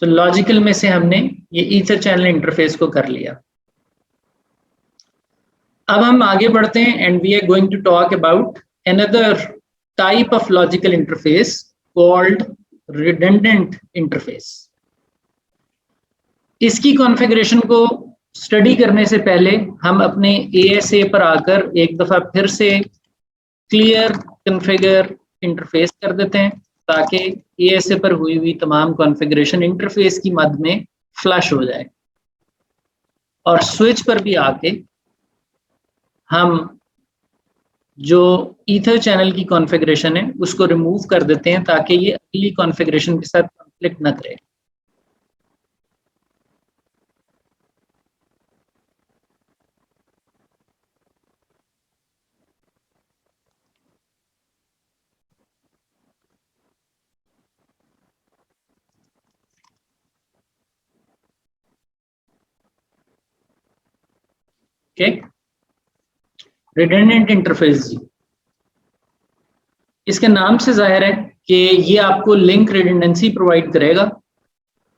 सो logical में से हमने ये ईथर चैनल इंटरफेस को कर लिया। अब हम आगे बढ़ते हैं and we are going to talk about another type of logical interface called redundant interface. इसकी कॉन्फ़िगरेशन को स्टडी करने से पहले हम अपने ASA पर आकर एक दफा फिर से क्लियर कॉन्फ़िगर इंटरफेस कर देते हैं ताकि ASA पर हुई हुई तमाम कॉन्फ़िगरेशन इंटरफेस की मद में फ्लश हो जाए। और स्विच पर भी आके हम जो ईथर चैनल की कॉन्फ़िगरेशन है उसको रिमूव कर देते हैं ताकि ये अगली कॉन्फ़िगरेशन के साथ कॉन्फ्लिक्ट न करे। रिडंडेंट इंटरफेस जी, इसके नाम से जाहिर है कि ये आपको लिंक रिडंडेंसी प्रोवाइड करेगा।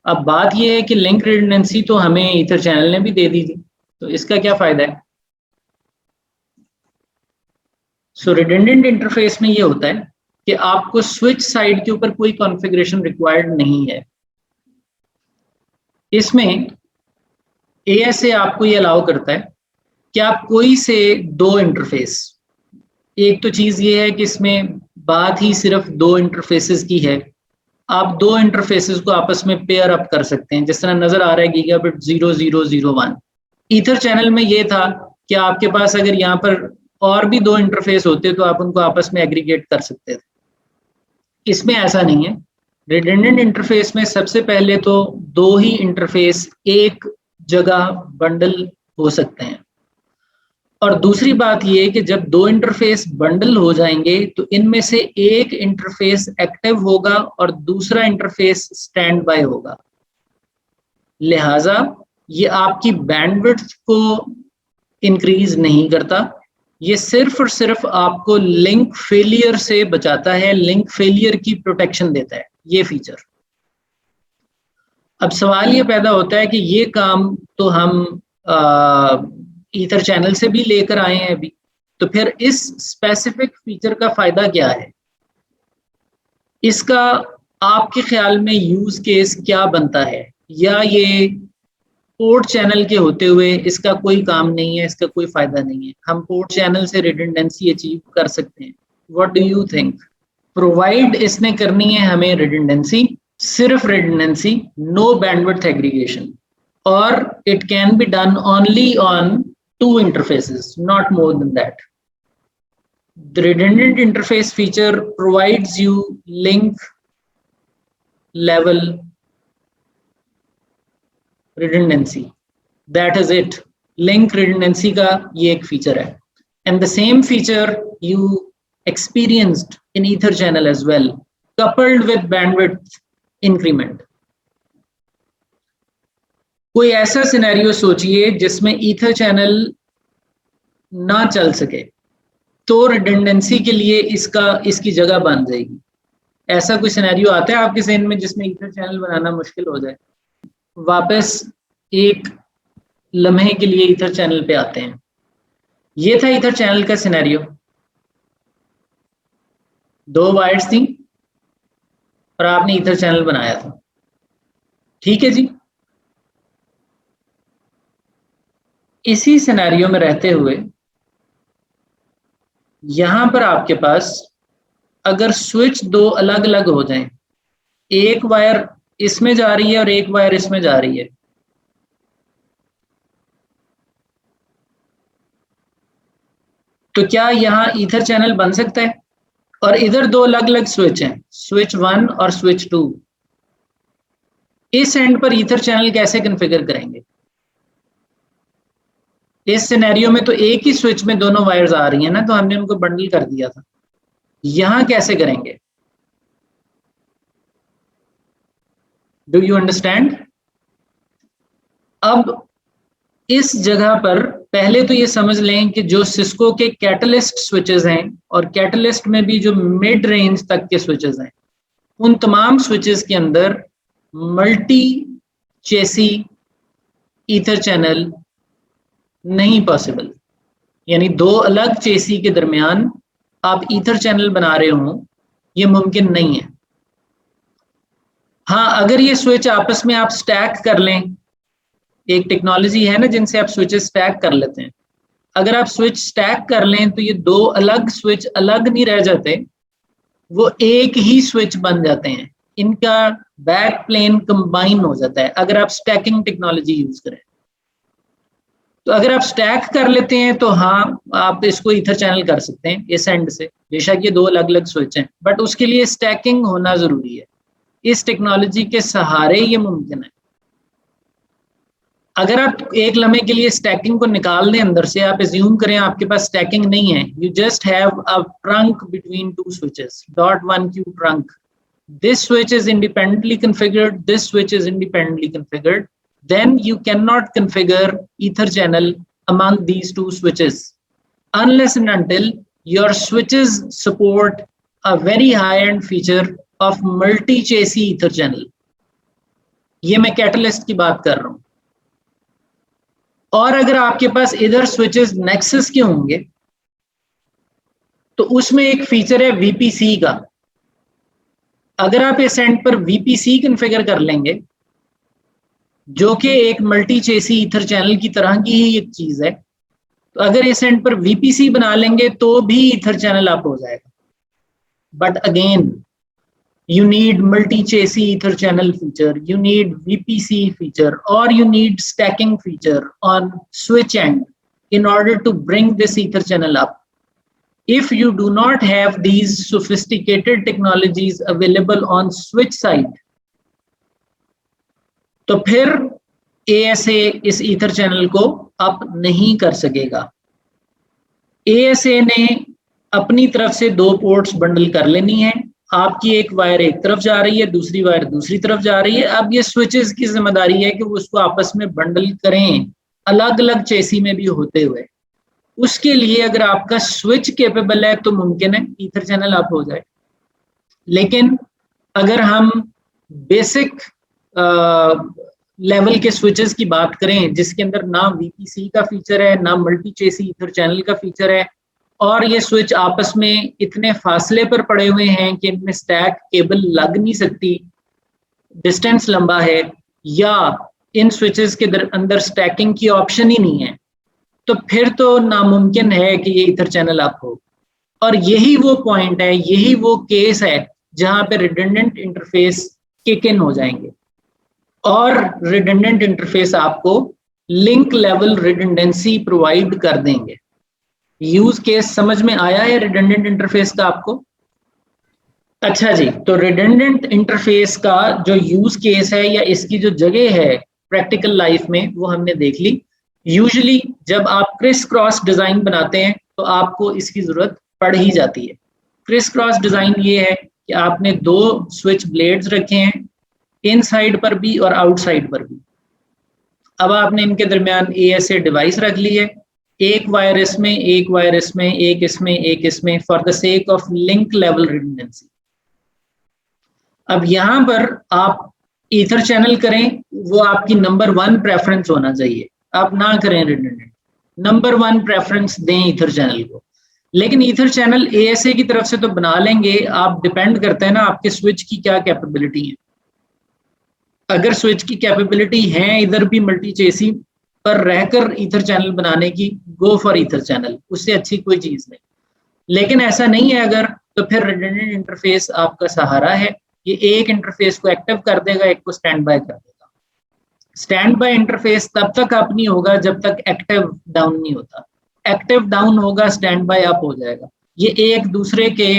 अब बात ये है कि लिंक रिडंडेंसी तो हमें ईथर चैनल ने भी दे दी थी, तो इसका क्या फायदा है। सो रिडंडेंट इंटरफेस में ये होता है कि आपको स्विच साइड के ऊपर कोई कॉन्फ़िगरेशन रिक्वायर्ड नहीं है। इसमें ASA आपको ये अलाउ करता है कि आप कोई से दो इंटरफेस, एक तो चीज ये है कि इसमें बात ही सिर्फ दो इंटरफेसेस की है, आप दो इंटरफेसेस को आपस में पेयर अप कर सकते हैं, जिस तरह नजर आ रहा है गीगाबिट 0001। ईथर चैनल में ये था कि आपके पास अगर यहाँ पर और भी दो इंटरफेस होते तो आप उनको आपस में एग्रीगेट कर सकते थे। इसमें ऐसा नहीं है। रिडंडेंट इंटरफेस में सबसे पहले तो दो ही इंटरफेस एक जगह बंडल हो सकते हैं, और दूसरी बात ये कि जब दो इंटरफेस बंडल हो जाएंगे तो इनमें से एक इंटरफेस एक्टिव होगा और दूसरा इंटरफेस स्टैंड बाय होगा। लिहाजा ये आपकी बैंडविड्थ को इंक्रीज नहीं करता, ये सिर्फ और सिर्फ आपको लिंक फेलियर से बचाता है, लिंक फेलियर की प्रोटेक्शन देता है ये फीचर। अब सवाल ये पैदा होता है कि ये काम तो हम ईथर चैनल से भी लेकर आए हैं अभी, तो फिर इस स्पेसिफिक फीचर का फायदा क्या है, इसका आपके ख्याल में यूज केस क्या बनता है, या ये पोर्ट चैनल के होते हुए इसका कोई काम नहीं है, इसका कोई फायदा नहीं है, हम पोर्ट चैनल से रिडंडेंसी अचीव कर सकते हैं। What do you think? Provide इसने करनी है हमें रिडंडेंसी, सिर्फ रिडंडेंसी, नो बैंडविड्थ एग्रीगेशन, और it can be done only on two interfaces, not more than that. The redundant interface feature provides you link level redundancy. That is it. Link redundancy का ये एक feature है, and the same feature you experienced in Ether channel as well, coupled with bandwidth increment. कोई ऐसा scenario सोचिए जिसमें ether channel ना चल सके, तो रिडंडेंसी के लिए इसकी जगह बन जाएगी। ऐसा कोई सिनेरियो आता है आपके ज़हन में जिसमें ईथर चैनल बनाना मुश्किल हो जाए? वापस एक लम्हे के लिए ईथर चैनल पे आते हैं। ये था ईथर चैनल का सिनेरियो, दो वायर्स थी और आपने ईथर चैनल बनाया था, ठीक है जी। इसी सिनेरियो में रहते हुए यहां पर आपके पास अगर स्विच दो अलग अलग हो जाएं, एक वायर इसमें जा रही है और एक वायर इसमें जा रही है, तो क्या यहां ईथर चैनल बन सकता है? और इधर दो अलग अलग स्विच हैं, स्विच 1 और स्विच 2, इस एंड पर ईथर चैनल कैसे कॉन्फ़िगर करेंगे? इस सिनेरियो में तो एक ही स्विच में दोनों वायर्स आ रही हैं ना, तो हमने उनको बंडल कर दिया था। यहां कैसे करेंगे? Do you understand? अब इस जगह पर पहले तो ये समझ लें कि जो सिस्को के कैटलिस्ट स्विचेस हैं, और कैटलिस्ट में भी जो मिड रेंज तक के स्विचेस हैं, उन तमाम स्विचेस के अंदर मल्टी चेसी ईथर चैनल नहीं पॉसिबल, यानी दो अलग चेसी के दरमियान आप ईथर चैनल बना रहे हो, ये मुमकिन नहीं है। हाँ, अगर ये स्विच आपस में आप स्टैक कर लें, एक टेक्नोलॉजी है ना जिनसे आप स्विचेस स्टैक कर लेते हैं, अगर आप स्विच स्टैक कर लें तो ये दो अलग स्विच अलग नहीं रह जाते, वो एक ही स्विच बन जाते हैं, इनका बैक प्लेन कंबाइन हो जाता है अगर आप स्टैकिंग टेक्नोलॉजी यूज करें। तो अगर आप स्टैक कर लेते हैं तो हाँ, आप इसको ईथर चैनल कर सकते हैं इस एंड से, बेशक ये दो अलग अलग स्विच हैं, बट उसके लिए स्टैकिंग होना जरूरी है। इस टेक्नोलॉजी के सहारे ये मुमकिन है। अगर आप एक लम्हे के लिए स्टैकिंग को निकाल दें अंदर से, आप एज्यूम करें आपके पास स्टैकिंग नहीं है, you just have a trunk between two switches, dot one Q trunk, this switch is independently configured, this switch is independently configured, then you cannot configure ether channel among these two switches unless and until your switches support a very high-end feature of multi-chassis ether channel। ये मैं catalyst की बात कर रहा हूं। और अगर आपके पास इधर स्विचेस नेक्सस के होंगे तो उसमें एक फीचर है वीपीसी का। अगर आप इस एंड पर वीपीसी कॉन्फ़िगर कर लेंगे, जो कि एक मल्टी चेसी ईथर चैनल की तरह की ही एक चीज है, तो अगर इस एंड पर वीपीसी बना लेंगे तो भी ईथर चैनल अप हो जाएगा। But again you need multi-chassis ether channel feature, you need VPC feature, or you need stacking feature on switch end in order to bring this ether channel up. If you do not have these sophisticated technologies available on switch side, तो फिर ASA इस ether channel को up नहीं कर सकेगा। ASA ने अपनी तरफ से दो पोर्ट्स बंडल कर लेनी है, आपकी एक वायर एक तरफ जा रही है, दूसरी वायर दूसरी तरफ जा रही है। अब ये स्विचेस की जिम्मेदारी है कि वो उसको आपस में बंडल करें, अलग अलग चेसी में भी होते हुए। उसके लिए अगर आपका स्विच कैपेबल है तो मुमकिन है ईथर चैनल अप हो जाए। लेकिन अगर हम बेसिक लेवल के स्विचेस की बात करें जिसके अंदर ना वीपीसी का फीचर है, ना मल्टी चेसी ईथर चैनल का फीचर है, और ये स्विच आपस में इतने फासले पर पड़े हुए हैं कि इनमें स्टैक केबल लग नहीं सकती, डिस्टेंस लंबा है, या इन स्विचेस के अंदर स्टैकिंग की ऑप्शन ही नहीं है, तो फिर तो नामुमकिन है कि ये ईथर चैनल अप हो। और यही वो पॉइंट है, यही वो केस है जहां पे रिडंडेंट इंटरफेस किक इन हो जाएंगे। और रिडंडेंट इंटरफेस आपको लिंक लेवल रिडंडेंसी प्रोवाइड कर देंगे। यूज केस समझ में आया है रिडंडेंट इंटरफेस का आपको? अच्छा जी, तो रिडंडेंट इंटरफेस का जो यूज केस है या इसकी जो जगह है प्रैक्टिकल लाइफ में वो हमने देख ली। यूजुअली जब आप क्रिस क्रॉस डिजाइन बनाते हैं तो आपको इसकी जरूरत पड़ ही जाती है। क्रिस क्रॉस डिजाइन ये है कि आपने दो स्विच ब्लेड्स रखे हैं, इनसाइड पर भी और आउटसाइड पर भी। अब आपने इनके दरमियान ASA डिवाइस रख ली है, एक वायर इसमें, एक वायर इसमें, एक इसमें, एक इसमें, for the sake of link level redundancy. अब यहां पर आप ईथर चैनल करें, वो आपकी नंबर 1 प्रेफरेंस होना चाहिए। आप ना करें रिडंडेंट, नंबर 1 प्रेफरेंस दें ईथर चैनल को। लेकिन ईथर चैनल ASA की तरफ से तो बना लेंगे, आप डिपेंड करते हैं ना आपके स्विच की क्या कैपेबिलिटी है। अगर स्विच की कैपेबिलिटी है इधर भी मल्टी चेसी पर रहकर ईथर चैनल बनाने की, गो फॉर ईथर चैनल, उससे अच्छी कोई चीज नहीं। लेकिन ऐसा नहीं है अगर, तो फिर रिडंडेंट इंटरफेस आपका सहारा है। ये एक इंटरफेस को एक्टिव कर देगा, एक को स्टैंड बाय कर देगा। स्टैंड बाय इंटरफेस तब तक अप नहीं होगा जब तक एक्टिव डाउन नहीं होता। एक्टिव डाउन होगा, स्टैंड बाय अप हो जाएगा। ये एक दूसरे के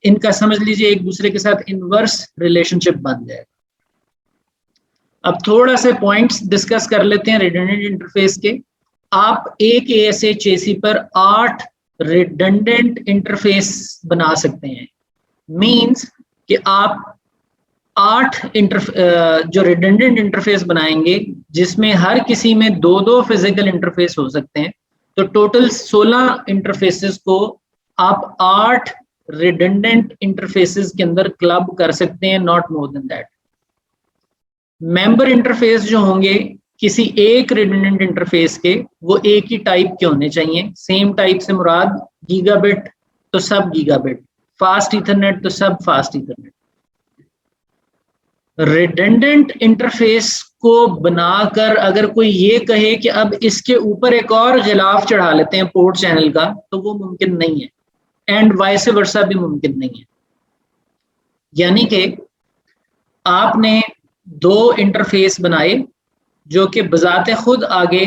इनका समझ लीजिए एक दूसरे के साथ इनवर्स रिलेशनशिप बन जाएगा। अब थोड़ा से पॉइंट्स डिस्कस कर लेते हैं रिडंडेंट इंटरफेस के। आप एक ASA चेसी पर 8 रिडंडेंट इंटरफेस बना सकते हैं। मींस कि आप 8 जो रिडंडेंट इंटरफेस बनाएंगे जिसमें हर किसी में 2-2 फिजिकल इंटरफेस हो सकते हैं, तो टोटल 16 इंटरफेसेस को आप 8 रिडंडेंट इंटरफेसेस के अंदर क्लब कर सकते हैं, not more than that. Member interface जो होंगे किसी एक रिडंडेंट इंटरफेस के, वो एक ही टाइप के होने चाहिए। सेम टाइप से मुराद गीगाबिट तो सब गीगाबिट, फास्ट ईथरनेट तो सब फास्ट ईथरनेट। रिडंडेंट इंटरफेस को बनाकर अगर कोई ये कहे कि अब इसके ऊपर एक और गिलाफ चढ़ा लेते हैं पोर्ट चैनल का, तो वो मुमकिन नहीं है, एंड वाइस वर्सा भी मुमकिन नहीं है। यानी कि आपने दो इंटरफेस बनाए जो कि बजाते खुद आगे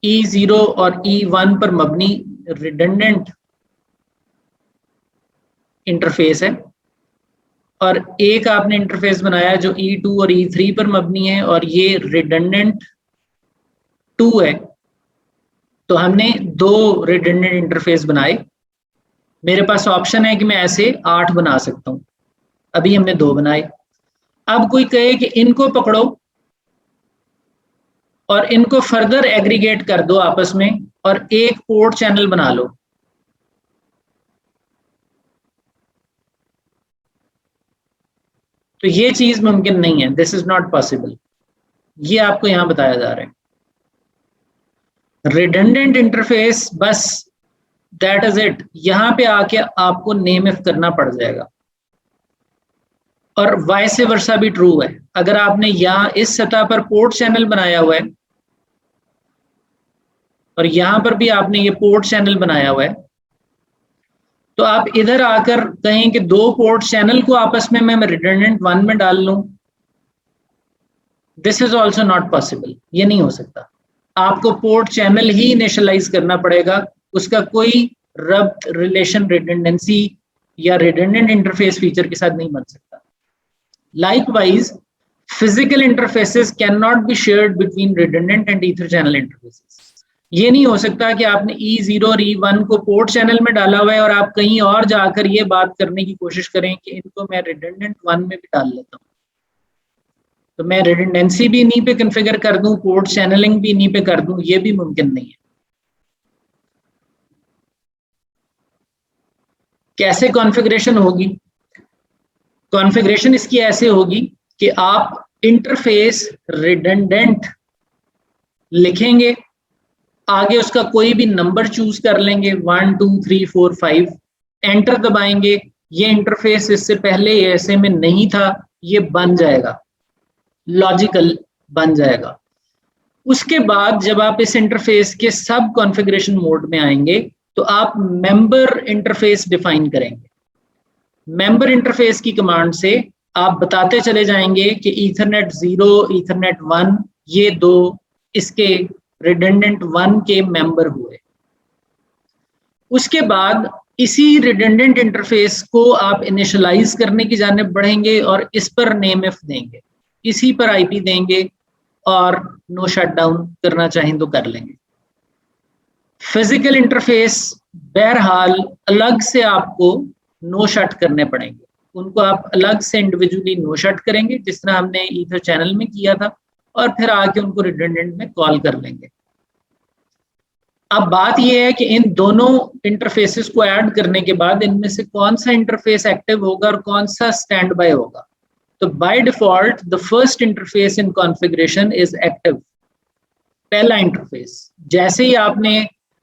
E0 और E1 पर मबनी रिडंडेंट इंटरफेस है, और एक आपने इंटरफेस बनाया जो E2 और E3 पर मबनी है, और ये रिडंडेंट 2 है। तो हमने दो रिडंडेंट इंटरफेस बनाए। मेरे पास ऑप्शन है कि मैं ऐसे 8 बना सकता हूं, अभी हमने 2 बनाए। अब कोई कहे कि इनको पकड़ो और इनको फर्दर एग्रीगेट कर दो आपस में और एक पोर्ट चैनल बना लो, तो ये चीज मुमकिन नहीं है। This is not possible. ये आपको यहां बताया जा रहा है। रिडंडेंट इंटरफेस बस दैट इज इट, यहां पे आके आपको नेम इफ करना पड़ जाएगा। और वाइस वर्सा भी ट्रू है। अगर आपने यहां इस सतह पर पोर्ट चैनल बनाया हुआ है और यहां पर भी आपने ये पोर्ट चैनल बनाया हुआ है, तो आप इधर आकर कहें कि दो पोर्ट चैनल को आपस में मैं रिडंडेंट 1 में डाल लूं, this is also not possible. ये नहीं हो सकता। आपको पोर्ट चैनल ही इनिशियलाइज करना पड़ेगा, उसका कोई रब्त, रिलेशन, रिडंडेंसी या रिडंडेंट इंटरफेस फीचर के साथ नहीं बन सकता। Likewise, physical interfaces cannot be shared between redundant and ether channel interfaces. ये नहीं हो सकता कि आपने E0 और E1 को पोर्ट चैनल में डाला हुआ है और आप कहीं और जाकर ये बात करने की कोशिश करें कि इनको मैं रिडंडेंट 1 में भी डाल लेता हूँ, तो मैं रिडंडेंसी भी इन्हीं पे कॉन्फ़िगर कर दूं, पोर्ट चैनलिंग भी इन्हीं पे कर दूं, ये भी मुमकिन नहीं है। कैसे कॉन्फ़िगरेशन होगी? कॉन्फ़िगरेशन इसकी ऐसे होगी कि आप इंटरफेस रिडंडेंट लिखेंगे, आगे उसका कोई भी नंबर चूज कर लेंगे, 1 2 3 4 5, एंटर दबाएंगे। ये इंटरफेस इससे पहले ऐसे में नहीं था, ये बन जाएगा, लॉजिकल बन जाएगा। उसके बाद जब आप इस इंटरफेस के सब कॉन्फ़िगरेशन मोड में आएंगे तो आप मेंबर इंटरफेस डिफाइन करेंगे। मेंबर इंटरफेस की कमांड से आप बताते चले जाएंगे कि ईथरनेट 0, ईथरनेट 1, ये दो इसके रिडंडेंट 1 के मेंबर हुए। उसके बाद इसी रिडंडेंट इंटरफेस को आप इनिशियलाइज करने की जानिब बढ़ेंगे और इस पर नेम इफ देंगे, इसी पर आईपी देंगे और नो शटडाउन करना चाहें तो कर लेंगे। फिजिकल इंटरफेस बहरहाल अलग से आपको नो शट करने पड़ेंगे, उनको आप अलग से इंडिविजुअली नो शट करेंगे जिस तरह हमने ईथर चैनल में किया था, और फिर आके उनको रिडंडेंट में कॉल कर लेंगे। अब बात यह है कि इन दोनों इंटरफेसेस को ऐड करने के बाद इनमें से कौन सा इंटरफेस एक्टिव होगा और कौन सा स्टैंड बाय होगा। तो by default the first interface in configuration is active, पहला इंटरफेस। जैसे ही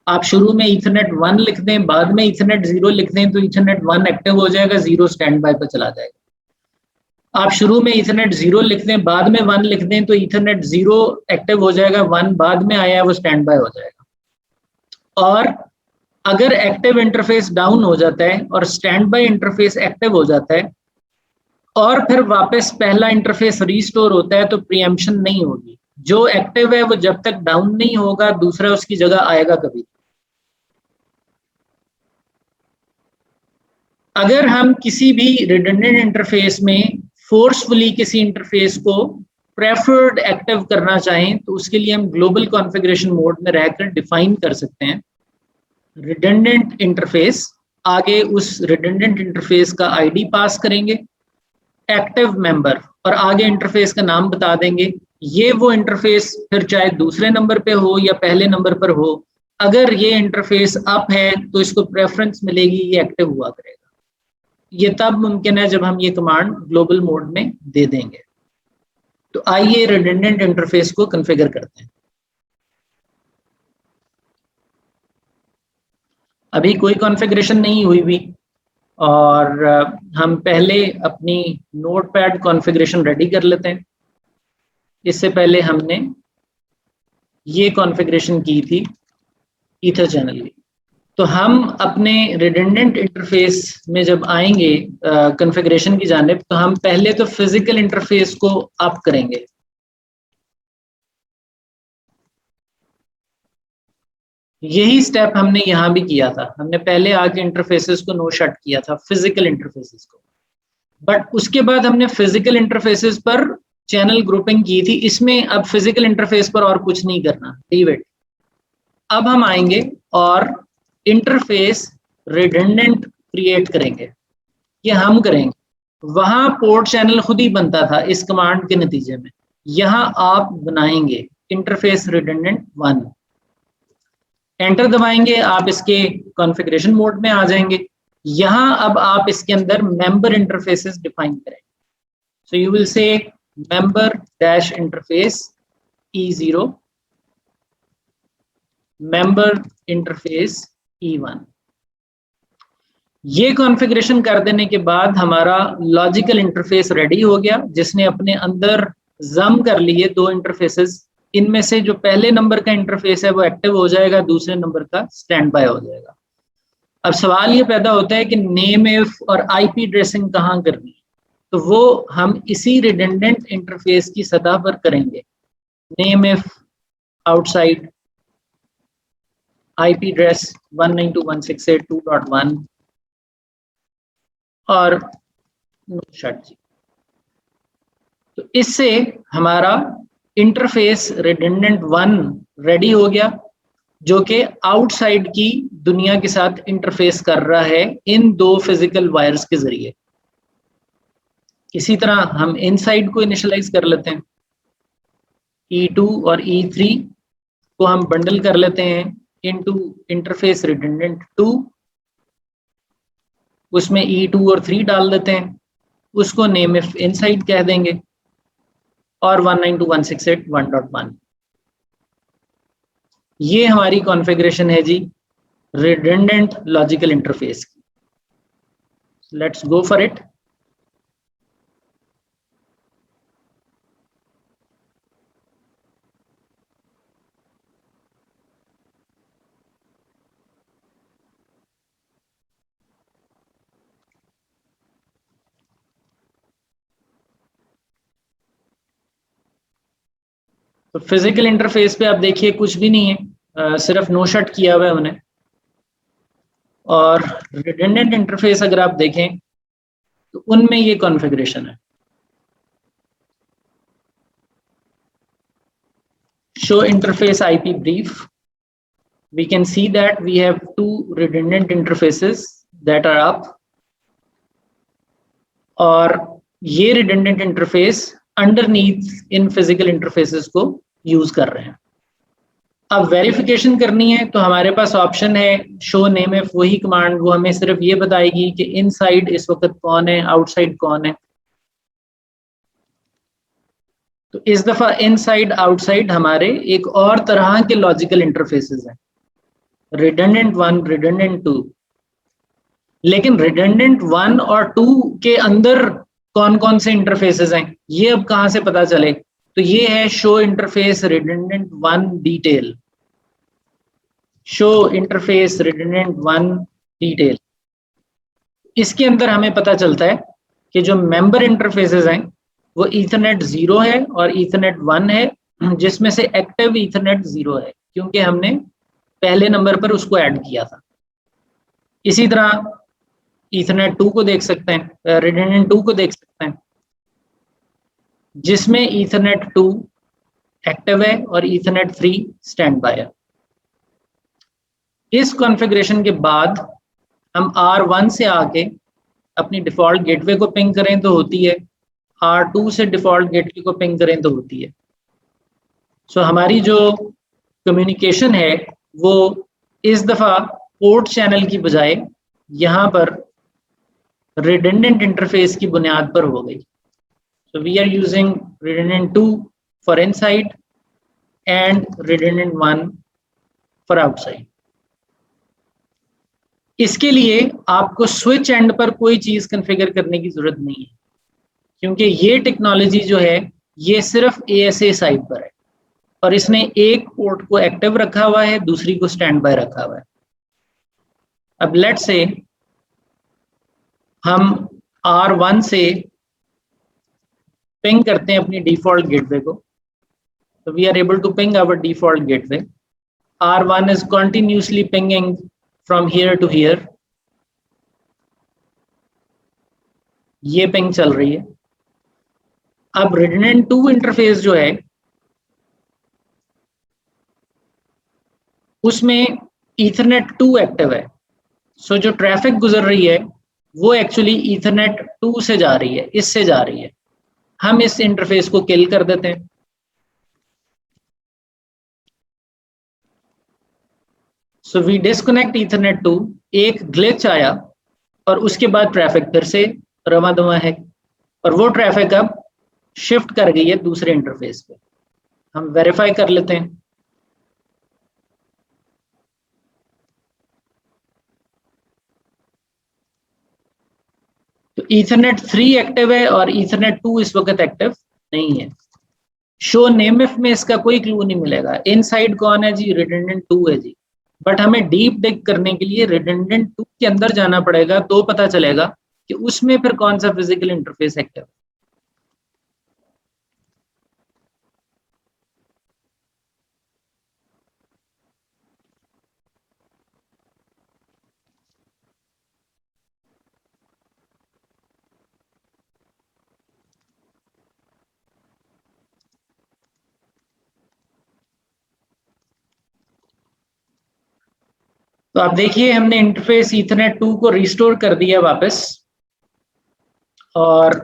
आप शुरू में ईथरनेट 1 लिख दें, बाद में ईथरनेट 0 लिख दें, तो ईथरनेट 1 एक्टिव हो जाएगा, 0 स्टैंड बाय पर चला जाएगा। आप शुरू में ईथरनेट 0 लिख दें, बाद में 1 लिख दें, तो ईथरनेट 0 एक्टिव हो जाएगा, 1 बाद में आया है वो स्टैंड बाय हो जाएगा। और अगर एक्टिव इंटरफेस डाउन हो जाता है और स्टैंड बाय इंटरफेस एक्टिव हो जाता है और फिर वापस पहला इंटरफेस रीस्टोर होता है, तो प्रीएम्पशन नहीं होगी। जो एक्टिव है वो जब तक डाउन नहीं होगा दूसरा उसकी जगह आएगा कभी। अगर हम किसी भी रिडंडेंट इंटरफेस में फोर्सफुली किसी इंटरफेस को प्रेफर्ड एक्टिव करना चाहें तो उसके लिए हम ग्लोबल कॉन्फ़िगरेशन मोड में रहकर डिफाइन कर सकते हैं रिडंडेंट इंटरफेस। आगे उस रिडंडेंट इंटरफेस का आईडी पास करेंगे, एक्टिव मेंबर, और आगे इंटरफेस का नाम बता देंगे। ये वो इंटरफेस फिर चाहे दूसरे नंबर पे हो या पहले नंबर पर हो, अगर ये इंटरफेस अप है तो इसको प्रेफरेंस मिलेगी, ये एक्टिव हुआ करेगा। ये तब मुमकिन है जब हम ये कमांड ग्लोबल मोड में दे देंगे। तो आइए रिडंडेंट इंटरफेस को कॉन्फ़िगर करते हैं। अभी कोई कॉन्फ़िगरेशन नहीं हुई भी और हम पहले अपनी नोटपैड कॉन्फ़िगरेशन रेडी कर लेते हैं। इससे पहले हमने ये कॉन्फ़िगरेशन की थी ईथर चैनल की। तो हम अपने रिडंडेंट इंटरफेस में जब आएंगे कॉन्फ़िगरेशन की जानिब, तो हम पहले तो फिजिकल इंटरफेस को अप करेंगे। यही स्टेप हमने यहाँ भी किया था। हमने पहले आके इंटरफेसेस को नो शट किया था, फिजिकल इंटरफेसेस को, बट उसके बाद हमने फिजिकल इंटरफेसेस पर चैनल ग्रुपिंग की थी। इसमें अब फिजिकल इंटरफेस पर और कुछ नहीं करना, लीव इट। अब हम आएंगे और इंटरफेस रिडंडेंट क्रिएट करेंगे। ये हम करेंगे। वहां पोर्ट चैनल खुद ही बनता था इस कमांड के नतीजे में। यहां आप बनाएंगे इंटरफेस रिडंडेंट 1। एंटर दबाएंगे, आप इसके कॉन्फ़िगरेशन मोड में आ जाएंगे। यहां अब आप इसके अंदर मेंबर इंटरफेसेस डिफाइन करेंगे। So you will say member dash interface E0, member interface E1। ये कॉन्फ़िगरेशन कर देने के बाद हमारा लॉजिकल इंटरफेस रेडी हो गया, जिसने अपने अंदर जम कर लिए दो इंटरफेसेस। इनमें से जो पहले नंबर का इंटरफेस है वो एक्टिव हो जाएगा, दूसरे नंबर का स्टैंड बाय हो जाएगा। अब सवाल ये पैदा होता है कि नेम इफ और आईपी एड्रेसिंग कहाँ करनी है, तो वो हम इसी रिडंडेंट इंटरफेस की सतह पर करेंगे। Name if outside IP address 192.168.2.1 और नो शट जी। तो इससे हमारा इंटरफेस रिडंडेंट 1 रेडी हो गया, जो कि आउटसाइड की दुनिया के साथ इंटरफेस कर रहा है इन दो फिजिकल वायर्स के जरिए। इसी तरह हम इनसाइड को इनिशियलाइज कर लेते हैं। E2 और E3 को हम बंडल कर लेते हैं इनटू इंटरफेस रिडंडेंट 2। उसमें E2 और 3 डाल देते हैं, उसको नेम इफ इनसाइड कह देंगे, और 192.168.1.1। ये हमारी कॉन्फ़िगरेशन है जी रिडंडेंट लॉजिकल इंटरफेस की। Let's go for it. तो फिजिकल इंटरफेस पे आप देखिए कुछ भी नहीं है, सिर्फ नो शट किया हुआ है उन्हें। और रिडंडेंट इंटरफेस अगर आप देखें तो उनमें ये कॉन्फ़िगरेशन है। Show interface IP brief. We can see that we have two redundant interfaces that are up, और ये redundant interface underneath इन physical interfaces को यूज कर रहे हैं। अब वेरिफिकेशन करनी है तो हमारे पास ऑप्शन है शो नेम इफ। वही कमांड वो हमें सिर्फ ये बताएगी कि इनसाइड इस वक्त कौन है, आउटसाइड कौन है। तो इस दफा इनसाइड आउटसाइड हमारे एक और तरह के लॉजिकल इंटरफेसेस हैं, रिडंडेंट 1, रिडंडेंट 2। लेकिन रिडंडेंट 1 और 2 के अंदर कौन कौन से इंटरफेसेस हैं, ये अब कहां से पता चले? तो ये है show interface redundant 1 detail. Show interface redundant 1 detail. इसके अंदर हमें पता चलता है कि जो मेंबर इंटरफेसेस हैं वो ईथरनेट 0 है और ईथरनेट 1 है, जिसमें से एक्टिव ईथरनेट 0 है क्योंकि हमने पहले नंबर पर उसको ऐड किया था। इसी तरह ईथरनेट 2 को देख सकते हैं, रिडंडेंट 2 को देख सकते हैं, जिसमें ईथरनेट 2 एक्टिव है और ईथरनेट 3 स्टैंड बाय है। इस कॉन्फ़िगरेशन के बाद हम R1 से आके अपनी डिफ़ॉल्ट गेटवे को पिंग करें तो होती है, R2 से डिफ़ॉल्ट गेटवे को पिंग करें तो होती है। सो हमारी जो कम्युनिकेशन है वो इस दफ़ा पोर्ट चैनल की बजाय यहाँ पर रिडंडेंट इंटरफेस की बुनियाद पर हो गई। So we are using redundant 2 for inside and redundant 1 for outside. इसके लिए आपको स्विच एंड पर कोई चीज कॉन्फ़िगर करने की जरूरत नहीं है, क्योंकि ये टेक्नोलॉजी जो है ये सिर्फ ASA साइड पर है और इसने एक पोर्ट को एक्टिव रखा हुआ है, दूसरी को स्टैंड बाय रखा हुआ है। अब लेट्स से हम R1 से पिंग करते हैं अपनी डिफॉल्ट गेटवे को, तो we are able to ping our default gateway. R1 is continuously pinging from here to here. ये पिंग चल रही है। अब redundant 2 इंटरफेस जो है उसमें Ethernet 2 एक्टिव है, सो जो ट्रैफिक गुजर रही है वो एक्चुअली Ethernet 2 से जा रही है, इससे जा रही है। हम इस इंटरफेस को किल कर देते हैं। सो वी डिस्कनेक्ट Ethernet 2, एक ग्लिच आया और उसके बाद ट्रैफिक फिर से रवा दवा है और वो ट्रैफिक अब शिफ्ट कर गई है दूसरे इंटरफेस पे। हम वेरीफाई कर लेते हैं। तो Ethernet 3 एक्टिव है और Ethernet 2 इस वक्त एक्टिव नहीं है। शो नेम इफ में इसका कोई क्लू नहीं मिलेगा। इनसाइड कौन है जी? redundant 2 है जी। बट हमें डीप डिग करने के लिए redundant 2 के अंदर जाना पड़ेगा, तो पता चलेगा कि उसमें फिर कौन सा फिजिकल इंटरफेस एक्टिव है। तो आप देखिए हमने इंटरफेस Ethernet 2 को रिस्टोर कर दिया वापस, और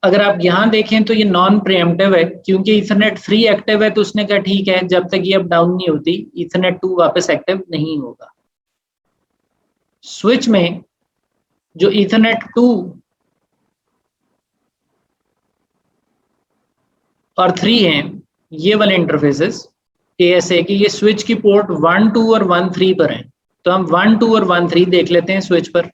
अगर आप यहाँ देखें तो ये नॉन प्रीएम्प्टिव है, क्योंकि Ethernet 3 एक्टिव है तो उसने कहा ठीक है जब तक ये अप डाउन नहीं होती Ethernet 2 वापस एक्टिव नहीं होगा। स्विच में जो Ethernet 2 और 3 हैं, ये वाले इंटरफेसेस ASA की, ये स्विच की पोर्ट 1, 2 और 1, 3 पर हैं। तो हम 1, 2 और 1, 3 देख लेते हैं स्विच पर।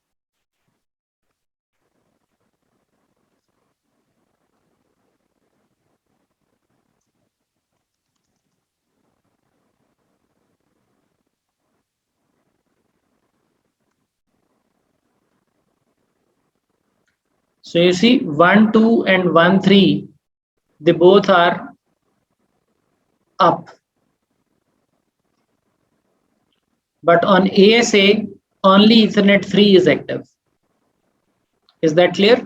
So you see 1, 2 and 1, 3, they both are up. But on ASA, only Ethernet 3 is active. Is that clear?